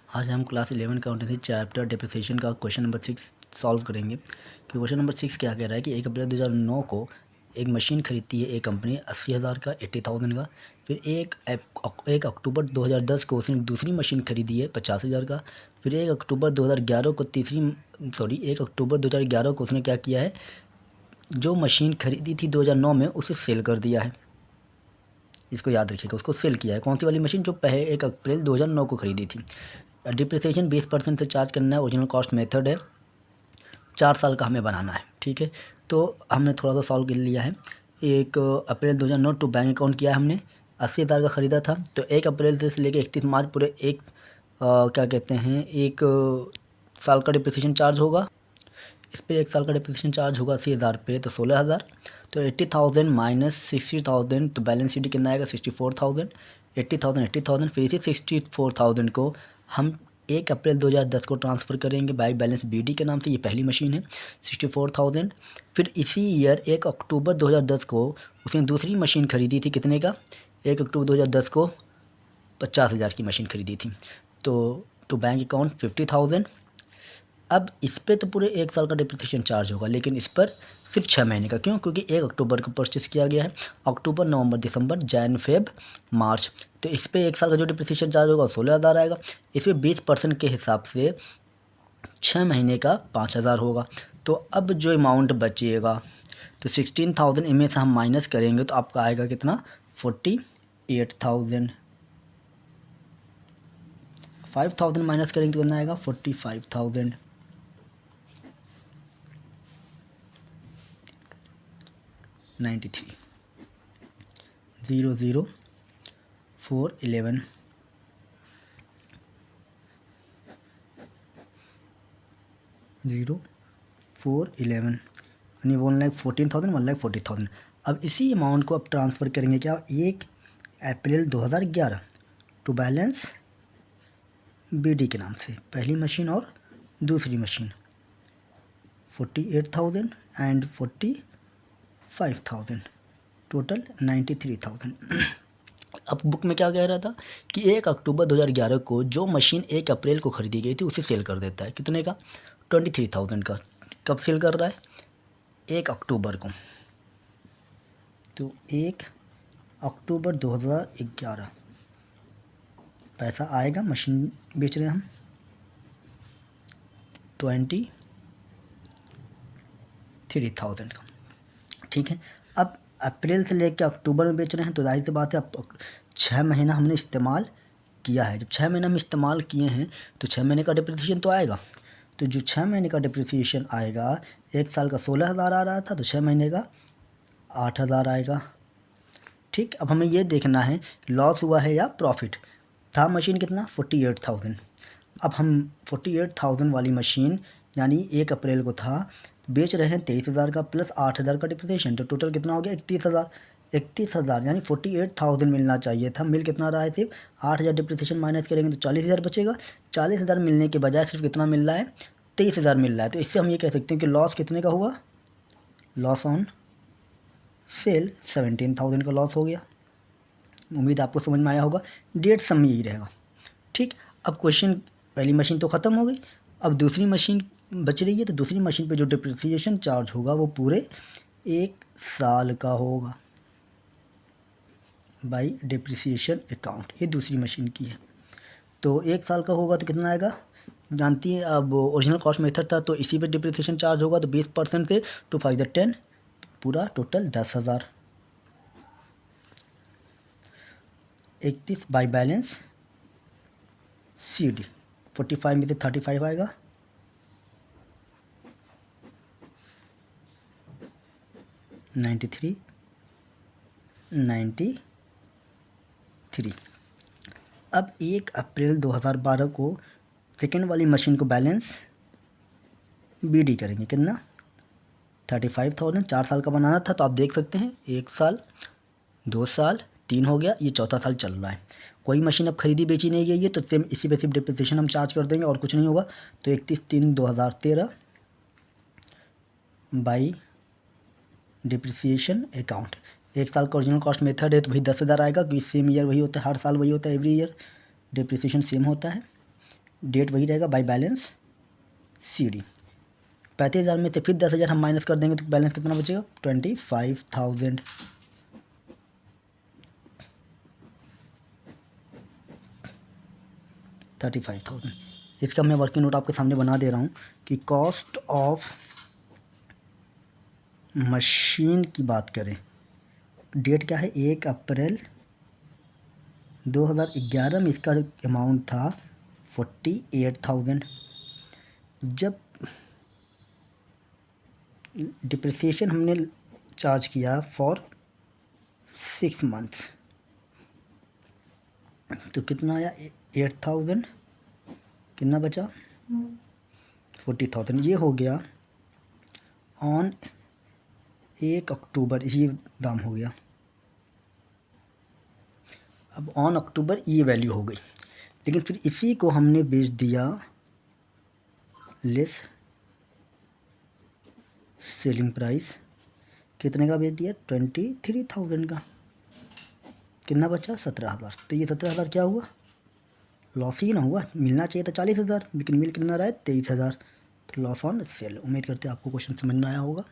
आज हम class 11 accountancy chapter depreciation का क्वेश्चन नंबर 6 सॉल्व करेंगे। कि क्वेश्चन नंबर 6 क्या कह रहा है कि 1 अप्रैल 2009 को एक मशीन खरीदती है एक कंपनी 80,000 का 80,000 का। फिर 1 अक्टूबर 2010 को उसने दूसरी मशीन खरीदी है 50,000 का। फिर 1 अक्टूबर 2011 को 1 अक्टूबर 2011 को उसने क्या किया है, जो मशीन खरीदी थी 2009 में उसे सेल कर दिया है। इसको याद रखिएगा, उसको सेल किया है। कौन सी वाली मशीन? जो पहले 1 अप्रैल 2009 को खरीदी थी। डिप्रिसिएशन 20% से चार्ज करना है, ओरिजिनल कॉस्ट मेथड है, 4 साल का हमें बनाना है। ठीक है, तो हमने थोड़ा सा सॉल्व कर लिया है। 1 अप्रैल 2009 टू बैंक अकाउंट किया है हमने, 80,000 का ख़रीदा था। तो 1 अप्रैल से लेकर 31 मार्च पूरे क्या कहते हैं, 1 साल का डिप्रिसिएशन चार्ज होगा। इस पर 1 साल का डिप्रिसिएशन चार्ज होगा 80,000 पे, तो 16,000। तो 80,000 माइनस 60,000, तो बैलेंस शीट कितना आएगा? 64,000। 80,000 फिर इसी 64,000 को हम 1 अप्रैल 2010 को ट्रांसफ़र करेंगे बाई बैलेंस BD के नाम से। ये पहली मशीन है 64,000। फिर इसी ईयर 1 अक्टूबर 2010 को उसने दूसरी मशीन खरीदी थी, कितने का? 1 अक्टूबर 2010 को 50,000 की मशीन खरीदी थी। तो बैंक अकाउंट 50,000। अब इस पर तो पूरे 1 साल का डिप्रिसिएशन चार्ज होगा, लेकिन इस पर सिर्फ 6 महीने का। क्यों? क्योंकि 1 अक्टूबर को परचेस किया गया है। अक्टूबर, नवंबर, दिसंबर, जैन, फेब, मार्च। तो इस पर 1 साल का जो डिप्रिसिएशन चार्ज होगा 16,000 आएगा। इस पर 20% के हिसाब से 6 महीने का 5,000 होगा। तो अब जो अमाउंट बचेगा, तो 16,000 इनमें से हम माइनस करेंगे तो आपका आएगा कितना? 48,000। 5,000 माइनस करेंगे तो कितना आएगा? 45,000। 93 00 411 0411 यानी 1,14,000 1,40,000। अब इसी अमाउंट को अब ट्रांसफ़र करेंगे क्या? 1 अप्रैल 2011 टू बैलेंस BD के नाम से, पहली मशीन और दूसरी मशीन। 48,000 and 45,000, total 93,000। अब बुक में क्या कह रहा था कि 1 अक्टूबर 2011 को जो मशीन 1 अप्रैल को ख़रीदी गई थी उसे सेल कर देता है। कितने का? 23,000 का। कब सेल कर रहा है? 1 अक्टूबर को। तो 1 अक्टूबर 2011 पैसा आएगा, मशीन बेच रहे हैं हम 23,000 का। ठीक है, अब अप्रैल से लेकर अक्टूबर में बेच रहे हैं, तो जाहिर सी बात है अब 6 महीना हमने इस्तेमाल किया है। जब 6 महीना हम इस्तेमाल किए हैं तो 6 महीने का डिप्रिसिएशन तो आएगा। तो जो 6 महीने का डिप्रिसिएशन आएगा, 1 साल का 16,000 आ रहा था, तो 6 महीने का 8,000 आएगा। ठीक, अब हमें ये देखना है लॉस हुआ है या प्रॉफिट। था मशीन कितना? 48,000। अब हम 48,000 वाली मशीन यानी 1 अप्रैल को था, बेच रहे हैं 23,000 का प्लस 8,000 का डिप्रिसिएशन, तो टोटल कितना हो गया? 31,000। 31,000 यानी 48,000 मिलना चाहिए था, मिल कितना रहा है? सिर्फ 8,000 डिप्रिसिएशन माइनस करेंगे तो 40,000 बचेगा। 40,000 मिलने के बजाय सिर्फ कितना मिल रहा है? 23,000 मिल रहा है। तो इससे हम ये कह सकते हैं कि लॉस कितने का हुआ? लॉस ऑन सेल 17,000 का लॉस हो गया। उम्मीद आपको समझ में आया होगा। डेट सम यही रहेगा। ठीक, अब क्वेश्चन, पहली मशीन तो ख़त्म हो गई, अब दूसरी मशीन बच रही है। तो दूसरी मशीन पे जो डिप्रिसिएशन चार्ज होगा वो पूरे 1 साल का होगा बाई डिप्रिसिएशन अकाउंट। ये दूसरी मशीन की है, तो 1 साल का होगा तो कितना आएगा? जानती हैं, अब ओरिजिनल कॉस्ट मेथड था तो इसी पे डिप्रिसिएशन चार्ज होगा, तो 20% से 2 5 10, पूरा टोटल 10,000। 31 बाई बैलेंस CD, 45 में से 35 आएगा, 93। अब 1 अप्रैल 2012 को सेकेंड वाली मशीन को बैलेंस BD करेंगे। कितना? 35,000। 4 साल का बनाना था, तो आप देख सकते हैं 1 साल, 2 साल, 3 हो गया, ये चौथा साल चल रहा है। कोई मशीन अब खरीदी बेची नहीं गई है, तो सेम इसी पे सिर्फ डिप्रिसिएशन हम चार्ज कर देंगे और कुछ नहीं होगा। तो 31/3/2013 बाई डिप्रिसिएशन अकाउंट। 1 साल का ओरिजिनल कॉस्ट मेथड है तो वही 10,000 आएगा, क्योंकि सेम ईयर वही होता है, हर साल वही होता है, एवरी ईयर डिप्रिसिएशन सेम होता है। डेट वही रहेगा बाई बैलेंस CD। 35,000 में से फिर 10,000 हम माइनस कर देंगे तो बैलेंस कितना बचेगा 25,000। इसका मैं वर्किंग नोट आपके सामने बना दे रहा हूँ कि कॉस्ट ऑफ मशीन की बात करें, डेट क्या है 1 अप्रैल 2011 में इसका अमाउंट था 48,000। जब डिप्रिसिएशन हमने चार्ज किया फॉर 6 मंथ्स तो कितना आया 8,000, कितना बचा 40,000। ये हो गया ऑन 1 अक्टूबर, ये दाम हो गया। अब ऑन अक्टूबर ये वैल्यू हो गई, लेकिन फिर इसी को हमने बेच दिया लेस सेलिंग प्राइस, कितने का बेच दिया 23,000 का, कितना बचा 17,000। तो ये 17,000 क्या हुआ लॉस ही ना हुआ, मिलना चाहिए था 40,000 लेकिन मिल कितना रहा है 23,000, तो लॉस ऑन सेल। उम्मीद करते हैं आपको क्वेश्चन समझ में आया होगा।